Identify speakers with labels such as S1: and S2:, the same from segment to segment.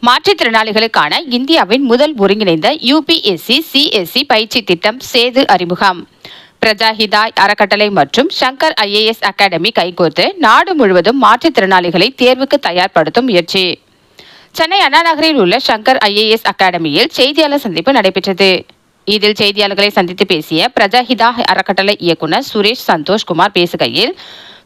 S1: மாற்றுத்திறனாளிகளுக்கான இந்தியாவின் முதல் ஒருங்கிணைந்த யுபிஎஸ்சி சிஎஸ்சி பயிற்சி திட்டம் சேது அறிமுகம். பிரஜாஹிதாய் அறக்கட்டளை மற்றும் சங்கர் ஐஏஎஸ் அகாடமி கைகோர்த்து நாடு முழுவதும் மாற்றுத்திறனாளிகளை தேர்வுக்கு தயார்படுத்தும் முயற்சி. சென்னை அண்ணா நகரில் உள்ள சங்கர் ஐஏஎஸ் அகாடமியில் செய்தியாளர் சந்திப்பு நடைபெற்றது. இதில் செய்தியாளர்களை சந்தித்து பேசிய பிரஜாஹிதா அறக்கட்டளை இயக்குநர் சுரேஷ் சந்தோஷ்குமார் பேசுகையில்,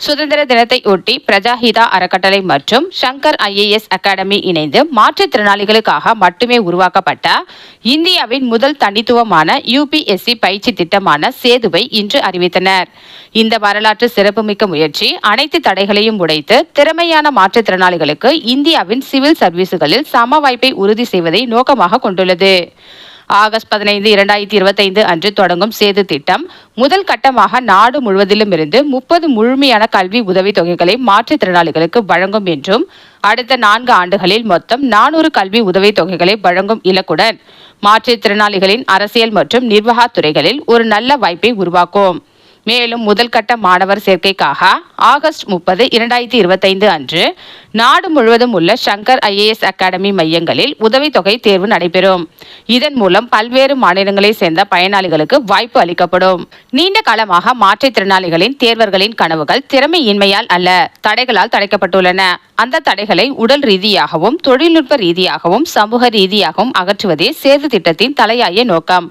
S1: சுதந்திர தினத்தை ஒட்டி பிரஜாஹிதா அறக்கட்டளை மற்றும் சங்கர் ஐஏஎஸ் அகாடமி இணைந்து மாற்றுத்திறனாளிகளுக்காக மட்டுமே உருவாக்கப்பட்ட இந்தியாவின் முதல் தனித்துவமான யுபிஎஸ்சி பயிற்சி திட்டமான சேதுவை இன்று அறிவித்தனர். இந்த வரலாற்று சிறப்புமிக்க முயற்சி அனைத்து தடைகளையும் உடைத்து திறமையான மாற்றுத்திறனாளிகளுக்கு இந்தியாவின் சிவில் சர்வீசுகளில் சம வாய்ப்பை உறுதி செய்வதை நோக்கமாக கொண்டுள்ளது. ஆகஸ்ட் 15, 2025 அன்று தொடங்கும் சேது திட்டம் முதல் கட்டமாக நாடு முழுவதிலும் இருந்து 30 முழுமையான கல்வி உதவித் தொகைகளை மாற்றுத்திறனாளிகளுக்கு வழங்கும் என்றும், அடுத்த 4 ஆண்டுகளில் மொத்தம் 400 கல்வி உதவித் தொகைகளை வழங்கும் இலக்குடன் மாற்றுத்திறனாளிகளின் அரசியல் மற்றும் நிர்வாகத் துறைகளில் ஒரு நல்ல வாய்ப்பை உருவாக்கும். மேலும் முதல் கட்ட மாணவர் சேர்க்கைக்காக ஆகஸ்ட் 30, 2025 அன்று நாடு முழுவதும் உள்ள சங்கர் ஐஏஎஸ் அகாடமி மையங்களில் உதவித்தொகை தேர்வு நடைபெறும். இதன் மூலம் பல்வேறு மாநிலங்களைச் சேர்ந்த பயனாளிகளுக்கு வாய்ப்பு அளிக்கப்படும். நீண்ட காலமாக மாற்றுத்திறனாளிகளின் தேர்வர்களின் கனவுகள் திறமையின்மையால் அல்ல, தடைகளால் தடைக்கப்பட்டுள்ளன. அந்த தடைகளை உடல் ரீதியாகவும் தொழில்நுட்ப ரீதியாகவும் சமூக ரீதியாகவும் அகற்றுவதே சேது திட்டத்தின் தலையாய நோக்கம்.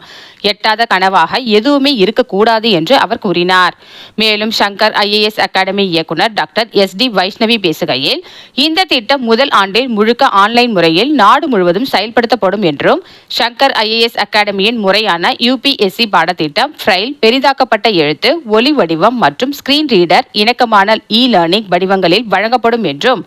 S1: எட்டாத கனவாக எதுவுமே இருக்கக்கூடாது என்று அவர் கூறினார். மேலும் சங்கர் ஐஏஎஸ் அகாடமி இயக்குநர் டாக்டர் SD வைஷ்ணவி பேசுகையில், இந்த திட்டம் முதல் ஆண்டில் முழுக்க ஆன்லைன் முறையில் நாடு முழுவதும் செயல்படுத்தப்படும் என்றும், சங்கர் ஐஏஎஸ் அகாடமியின் முறையான யுபிஎஸ்சி பாடத்திட்டம் ஃபைல், பெரிதாக்கப்பட்ட எழுத்து, ஒலி வடிவம் மற்றும் ஸ்கிரீன் ரீடர் இணக்கமான லேர்னிங் வடிவங்களில் வழங்கப்படும் என்றும்,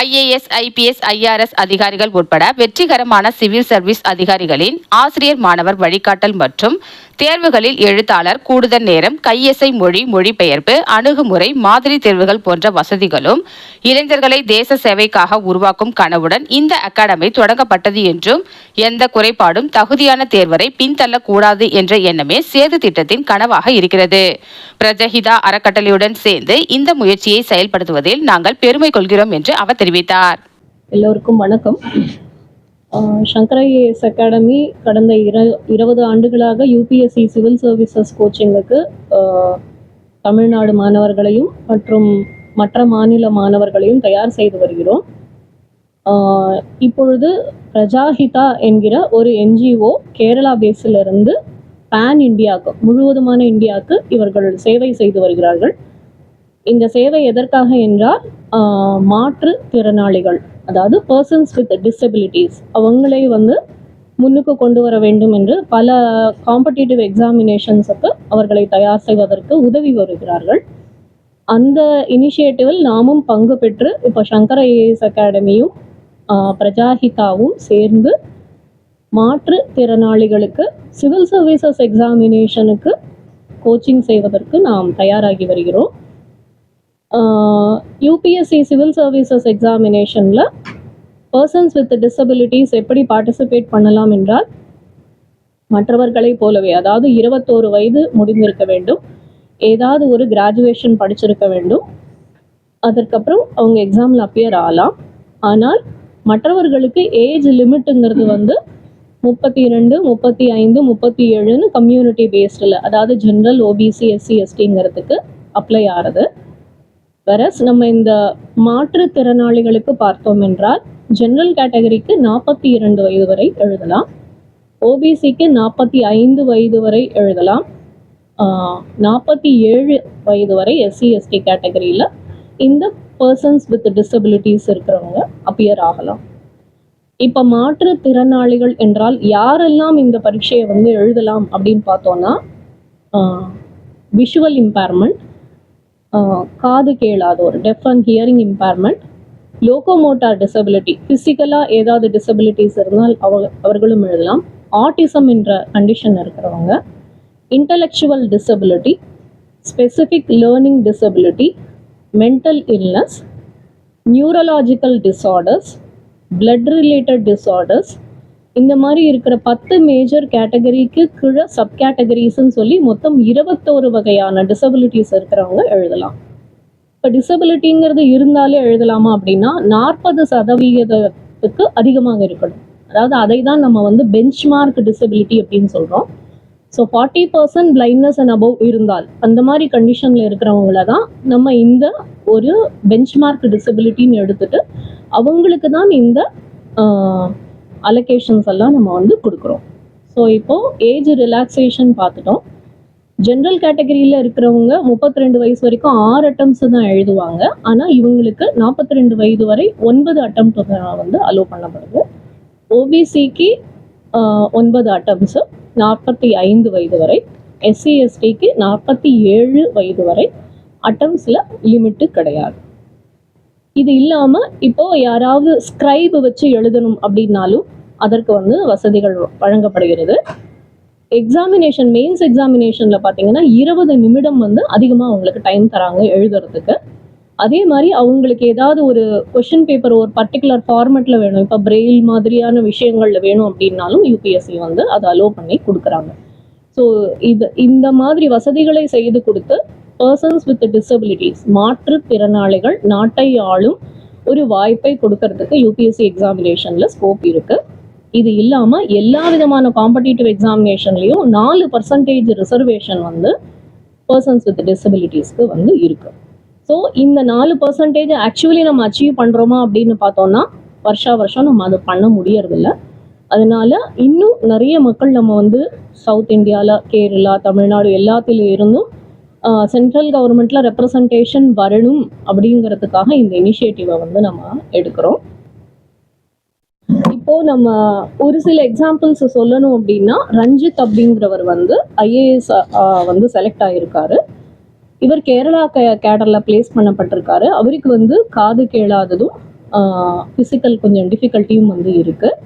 S1: IAS, IPS, IRS அதிகாரிகள் உட்பட வெற்றிகரமான சிவில் சர்வீஸ் அதிகாரிகளின் ஆசிரியர் மாணவர் வழிகாட்டல் மற்றும் தேர்வுகளில் எழுத்தாளர் கூடுதல் நேரம், கையெசை மொழி மொழிபெயர்ப்பு, அணுகுமுறை, மாதிரி தேர்வுகள் போன்ற வசதிகளும் இளைஞர்களை தேச சேவைக்காக உருவாக்கும் கனவுடன் இந்த அகாடமி தொடங்கப்பட்டது என்றும், எந்த குறைபாடும் தகுதியான தேர்வரை பின்தள்ளக்கூடாது என்ற எண்ணமே சேது திட்டத்தின் கனவாக இருக்கிறது. பிரஜஹிதா அறக்கட்டளையுடன் சேர்ந்து இந்த முயற்சியை செயல்படுத்துவதில் நாங்கள் பெருமை கொள்கிறோம் என்று அவர் தெரிவித்தார்.
S2: எல்லோருக்கும் வணக்கம். சங்கர் ஐஏஎஸ் அகாடமி கடந்த 20 ஆண்டுகளாக யூபிஎஸ்சி சிவில் சர்வீசஸ் கோச்சிங்குக்கு தமிழ்நாடு மாணவர்களையும் மற்றும் மற்ற மாநில மாணவர்களையும் தயார் செய்து வருகிறோம். இப்பொழுது பிரஜாஹிதா என்கிற ஒரு NGO கேரளா பேஸிலிருந்து பேன் இந்தியாவுக்கு, முழுவதுமான இந்தியாவுக்கு இவர்கள் சேவை செய்து வருகிறார்கள். இந்த சேவை எதற்காக என்றால், மாற்றுத்திறனாளிகள், அதாவது பர்சன்ஸ் வித் டிசபிலிட்டிஸ், அவங்களை முன்னுக்கு கொண்டு வர வேண்டும் என்று பல காம்படிட்டிவ் எக்ஸாமினேஷன்ஸுக்கு அவர்களை தயார் செய்வதற்கு உதவி வருகிறார்கள். அந்த இனிஷியேட்டிவில் நாமும் பங்கு பெற்று இப்போ சங்கர் ஐஏஎஸ் அகாடமியும் பிரஜாஹிதாவும் சேர்ந்து மாற்றுத்திறனாளிகளுக்கு சிவில் சர்வீசஸ் எக்ஸாமினேஷனுக்கு கோச்சிங் செய்வதற்கு நாம் தயாராகி வருகிறோம். யூபிஎஸ்சி சிவில் சர்வீசஸ் எக்ஸாமினேஷனில் பர்சன்ஸ் வித் டிசபிலிட்டிஸ் எப்படி பார்ட்டிசிபேட் பண்ணலாம் என்றால், மற்றவர்களைப் போலவே, அதாவது 21 வயது முடிந்திருக்க வேண்டும், ஏதாவது ஒரு கிராஜுவேஷன் படிச்சிருக்க வேண்டும், அதற்கப்புறம் அவங்க எக்ஸாமில் அப்பியர் ஆகலாம். ஆனால் மற்றவர்களுக்கு ஏஜ் லிமிட்டுங்கிறது 32, 35, 37ன்னு கம்யூனிட்டி பேஸ்டில், அதாவது ஜென்ரல், OBC, SC, STங்கிறதுக்கு அப்ளை ஆகிறது. வரஸ் நம்ம இந்த மாற்றுத்திறனாளிகளுக்கு பார்த்தோம் என்றால், ஜென்ரல் கேட்டகரிக்கு 42 வயது வரை எழுதலாம், OBCக்கு 45 வயது வரை எழுதலாம், 47 வயது வரை SC, ST கேட்டகரியில் இந்த பர்சன்ஸ் வித் டிசபிலிட்டிஸ் இருக்கிறவங்க அப்பியர் ஆகலாம். இப்போ மாற்றுத்திறனாளிகள் என்றால் யாரெல்லாம் இந்த பரீட்சையை எழுதலாம் அப்படின்னு பார்த்தோன்னா, விஷுவல் இம்பேர்மெண்ட், காது கேளாதோர், deaf and hearing impairment, locomotor disability, ஃபிசிக்கலாக ஏதாவது டிசபிலிட்டிஸ் இருந்தால் அவர்களும் எழுதலாம், ஆட்டிசம் என்ற கண்டிஷன் இருக்கிறவங்க, intellectual disability, specific learning disability, mental illness, neurological disorders, blood related disorders, இந்த மாதிரி இருக்கிற 10 மேஜர் கேட்டகரிக்கு கீழே சப் கேட்டகரிஸ்ன்னு சொல்லி மொத்தம் 21 வகையான டிசபிலிட்டிஸ் இருக்கிறவங்க எழுதலாம். இப்போ டிசபிலிட்டிங்கிறது இருந்தாலே எழுதலாமா அப்படின்னா, 40% க்கு அதிகமாக இருக்கணும். அதாவது அதை தான் நம்ம வந்து பெஞ்ச்மார்க் டிசபிலிட்டி அப்படின்னு சொல்கிறோம். ஸோ 40% பிளைண்ட்னஸ் அண்ட் அபவ் இருந்தால் அந்த மாதிரி கண்டிஷனில் இருக்கிறவங்கள தான் நம்ம இந்த ஒரு பெஞ்ச்மார்க் டிசபிலிட்டின்னு எடுத்துட்டு அவங்களுக்கு தான் இந்த அலோகேஷன்ஸ் எல்லாம் நம்ம வந்து கொடுக்குறோம். ஸோ இப்போது ஏஜ் ரிலாக்ஸேஷன் பார்த்துட்டோம். ஜென்ரல் கேட்டகரியில் இருக்கிறவங்க 32 வயசு வரைக்கும் 6 அட்டம்ப்ஸ் தான் எழுதுவாங்க. ஆனால் இவங்களுக்கு 42 வயது வரை 9 அட்டம்ப்ட் வந்து அலோவ் பண்ணப்படுது. ஓபிசிக்கு 9 அட்டம்ப்ஸு 45 வயது வரை, எஸ்சி எஸ்டிக்கு 47 வயது வரை அட்டம்ஸில் லிமிட்டு கிடையாது. இது இல்லாமல் இப்போது யாராவது ஸ்க்ரைப் வச்சு எழுதணும் அப்படின்னாலும் அதற்கு வந்து வசதிகள் வழங்கப்படுகிறது. எக்ஸாமினேஷன் மெயின்ஸ் எக்ஸாமினேஷனில் பார்த்தீங்கன்னா 20 நிமிடம் வந்து அதிகமாக அவங்களுக்கு டைம் தராங்க எழுதுறதுக்கு. அதே மாதிரி அவங்களுக்கு ஏதாவது ஒரு கொஷின் பேப்பர் ஒரு பர்டிகுலர் ஃபார்மேட்டில் வேணும், இப்போ பிரெயில் மாதிரியான விஷயங்களில் வேணும் அப்படின்னாலும் யூபிஎஸ்சி வந்து அதை அலோவ் பண்ணி கொடுக்குறாங்க. ஸோ இந்த மாதிரி வசதிகளை செய்து கொடுத்து பர்சன்ஸ் வித் டிசபிலிட்டிஸ் மாற்றுத்திறனாளிகள் நாட்டை ஆளும் ஒரு வாய்ப்பை கொடுக்கறதுக்கு யூபிஎஸ்சி எக்ஸாமினேஷனில் ஸ்கோப் இருக்குது. இது இல்லாமல் எல்லா விதமான காம்படிட்டிவ் எக்ஸாமினேஷன்லேயும் 4% ரிசர்வேஷன் வந்து பர்சன்ஸ் வித் டிசபிலிட்டிஸ்க்கு வந்து இருக்குது. ஸோ இந்த 4% ஆக்சுவலி நம்ம அச்சீவ் பண்ணுறோமா அப்படின்னு பார்த்தோம்னா வருஷம் நம்ம அதை பண்ண முடியறதில்ல. அதனால இன்னும் நிறைய மக்கள் நம்ம வந்து சவுத் இந்தியாவில் கேரளா, தமிழ்நாடு எல்லாத்திலும் இருந்தும் சென்ட்ரல் கவர்மெண்ட்டில் ரெப்ரசன்டேஷன் வரணும் அப்படிங்கிறதுக்காக இந்த இனிஷியேட்டிவை வந்து நம்ம எடுக்கிறோம். இப்போது நம்ம ஒரு சில எக்ஸாம்பிள்ஸ் சொல்லணும் அப்படின்னா, ரஞ்சித் அப்படிங்கிறவர் வந்து ஐஏஎஸ் வந்து செலக்ட் ஆகியிருக்காரு. இவர் கேரளா கேடரில் பிளேஸ் பண்ணப்பட்டிருக்காரு. அவருக்கு வந்து காது கேளாததும் ஃபிசிக்கல் கொஞ்சம் டிஃபிகல்ட்டியும் வந்து இருக்குது.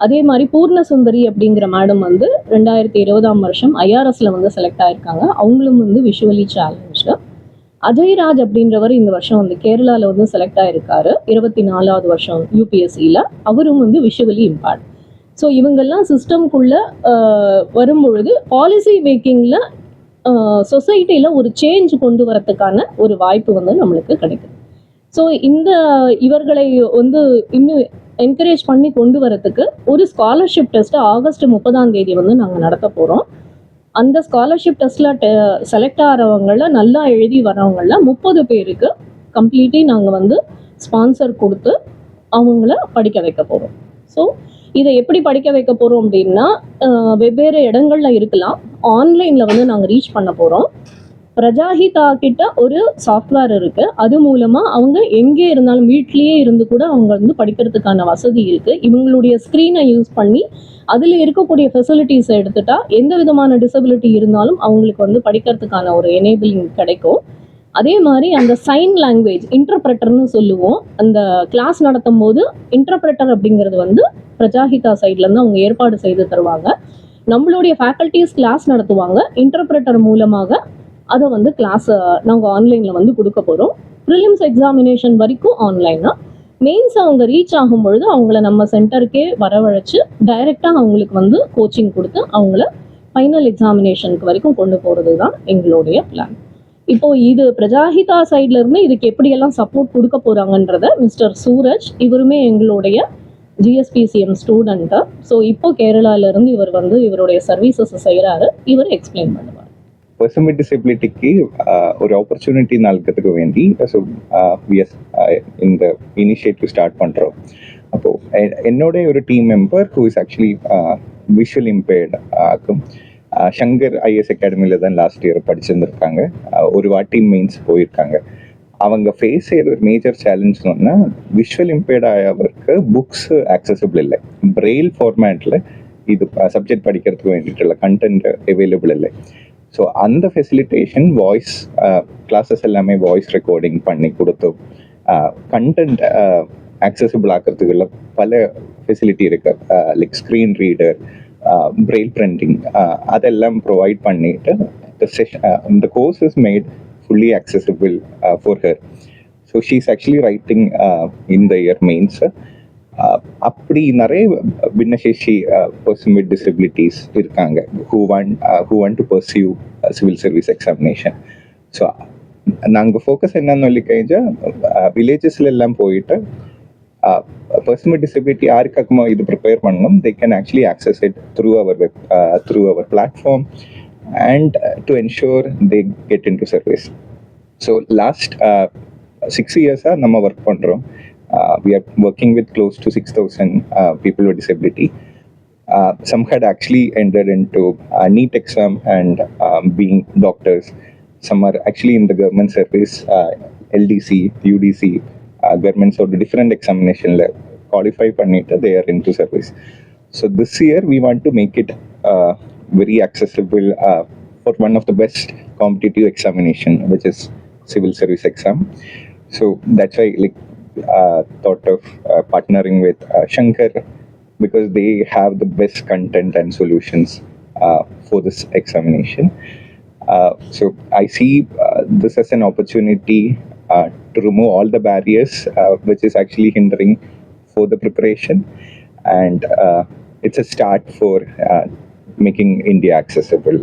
S2: அதே மாதிரி பூர்ணசுந்தரி அப்படிங்கிற மேடம் வந்து 2020 ஐஆர்எஸில் வந்து செலக்ட் ஆகியிருக்காங்க. அவங்களும் வந்து விஷுவலி சேலஞ்சு. அஜய்ராஜ் அப்படின்றவர் இந்த வருஷம் வந்து கேரளாவில் வந்து செலக்ட் ஆகிருக்காரு 24வது வருஷம் யூபிஎஸ்சியில். அவரும் வந்து விஷுவலி இம்பேர்ட். ஸோ இவங்கெல்லாம் சிஸ்டம்குள்ளே வரும்பொழுது பாலிசி மேக்கிங்கில் சொசைட்டியில் ஒரு சேஞ்ச் கொண்டு வரத்துக்கான ஒரு வாய்ப்பு வந்து நம்மளுக்கு கிடைக்குது. ஸோ இவர்களை வந்து இன்னும் என்கரேஜ் பண்ணி கொண்டு வரத்துக்கு ஒரு ஸ்காலர்ஷிப் டெஸ்ட்டை ஆகஸ்ட் 30 வந்து நாங்கள் நடத்த போகிறோம். அந்த ஸ்காலர்ஷிப் டெஸ்ட்டில் செலக்ட் ஆகிறவங்கள நல்லா எழுதி வரவங்கள 30 பேருக்கு கம்ப்ளீட்லி நாங்கள் வந்து ஸ்பான்சர் கொடுத்து அவங்கள படிக்க வைக்க போகிறோம். ஸோ இதை எப்படி படிக்க வைக்க போகிறோம் அப்படின்னா, வெவ்வேறு இடங்களில் இருக்கலாம். ஆன்லைனில் வந்து நாங்கள் ரீச் பண்ண போகிறோம். பிரஜாஹிதா கிட்ட ஒரு சாஃப்ட்வேர் இருக்குது. அது மூலமாக அவங்க எங்கே இருந்தாலும் வீட்லேயே இருந்து கூட அவங்க வந்து படிக்கிறதுக்கான வசதி இருக்குது. இவங்களுடைய ஸ்க்ரீனை யூஸ் பண்ணி அதில் இருக்கக்கூடிய ஃபெசிலிட்டிஸை எடுத்துட்டா எந்த விதமான டிசபிலிட்டி இருந்தாலும் அவங்களுக்கு வந்து படிக்கிறதுக்கான ஒரு எனேபிளிங் கிடைக்கும். அதே மாதிரி அந்த சைன் லாங்குவேஜ் இன்டர்பிரட்டர்னு சொல்லுவோம். அந்த கிளாஸ் நடத்தும் போது இன்டர்பிரட்டர் அப்படிங்கிறது வந்து பிரஜாஹிதா சைட்லேருந்து அவங்க ஏற்பாடு செய்து தருவாங்க. நம்மளுடைய ஃபேக்கல்ட்டிஸ் கிளாஸ் நடத்துவாங்க. இன்டர்பிரட்டர் மூலமாக அதை வந்து கிளாஸை நாங்கள் ஆன்லைனில் வந்து கொடுக்க போகிறோம். ப்ரிலிம்ஸ் எக்ஸாமினேஷன் வரைக்கும் ஆன்லைனாக, மெயின்ஸ் அவங்க ரீச் ஆகும் பொழுது அவங்கள நம்ம சென்டருக்கே வரவழைச்சு டைரெக்டாக அவங்களுக்கு வந்து கோச்சிங் கொடுத்து அவங்கள ஃபைனல் எக்ஸாமினேஷனுக்கு வரைக்கும் கொண்டு போகிறது தான் எங்களுடைய பிளான். இப்போது இது பிரஜாஹிதா சைட்லேருந்து இதுக்கு எப்படியெல்லாம் சப்போர்ட் கொடுக்க போகிறாங்கன்றத மிஸ்டர் சூரஜ், இவருமே எங்களுடைய ஜிஎஸ்பிசிஎம் ஸ்டூடெண்ட்டு. ஸோ இப்போது கேரளாவிலேருந்து இவர் வந்து இவருடைய சர்வீசஸ் செய்கிறாரு. இவர் எக்ஸ்பிளைன் பண்ணுவார்.
S3: பர்சன் வித் டிசபிலிட்டிக்கு ஒரு ஆப்பர்ச்சுனிட்டி நல்கிறதுக்கு வேண்டி இந்த இனிஷியேட்டிவ் ஸ்டார்ட் பண்ணுறோம். அப்போது என்னோட ஒரு team member who is actually visual impaired Shankar IAS அகாடமியில் தான் லாஸ்ட் இயர் படிச்சிருந்துருக்காங்க. ஒரு வாட்டி மெயின்ஸ் போயிருக்காங்க. அவங்க ஃபேஸ் செய்கிற ஒரு மேஜர் சேலஞ்சுன்னா விஷுவல் இம்பேர்ட் ஆகிறவருக்கு புக்ஸு ஆக்சசிபிள் இல்லை. பிரெயில் ஃபார்மேட்டில் இது சப்ஜெக்ட் படிக்கிறதுக்கு வேண்டிയിട്ടുള്ള கண்டென்ட் அவைலபிள் இல்லை. ஸோ அந்த ஃபெசிலிட்டேஷன் வாய்ஸ் கிளாஸஸ் எல்லாமே வாய்ஸ் ரெக்கார்டிங் பண்ணி கொடுத்து கண்டென்ட் ஆக்சசிபிள் ஆக்கிறதுக்குள்ள பல ஃபெசிலிட்டி இருக்கு. Like screen reader, Braille printing, அதெல்லாம் ப்ரொவைட் பண்ணிட்டு the course is made fully accessible for her. So she's actually writing in the year mains. அப்படி நிறைய பின்னசேஷி பர்சன் வித் டிசபிலிட்டிஸ் இருக்காங்க who want to pursue civil service examination. So நாங்கள் focus என்னன்னு சொல்லி கழிஞ்சா வில்லேஜஸ்ல எல்லாம் போயிட்டு person with disability யாருக்காக்குமா இது prepare பண்ணணும், they can actually access it through our platform and to ensure they get into service. So last 6 years நம்ம work பண்ணுறோம். We are working with close to 6,000 people with disability. Some had actually entered into NEET exam and being doctors. Some are actually in the government service, LDC, UDC, government sort of different examination qualify pannita, they are into service. So this year we want to make it very accessible for one of the best competitive examination, which is civil service exam. So that's why thought of partnering with Shankar, because they have the best content and solutions for this examination. So I see this as an opportunity to remove all the barriers which is actually hindering for the preparation, and it's a start for making India accessible.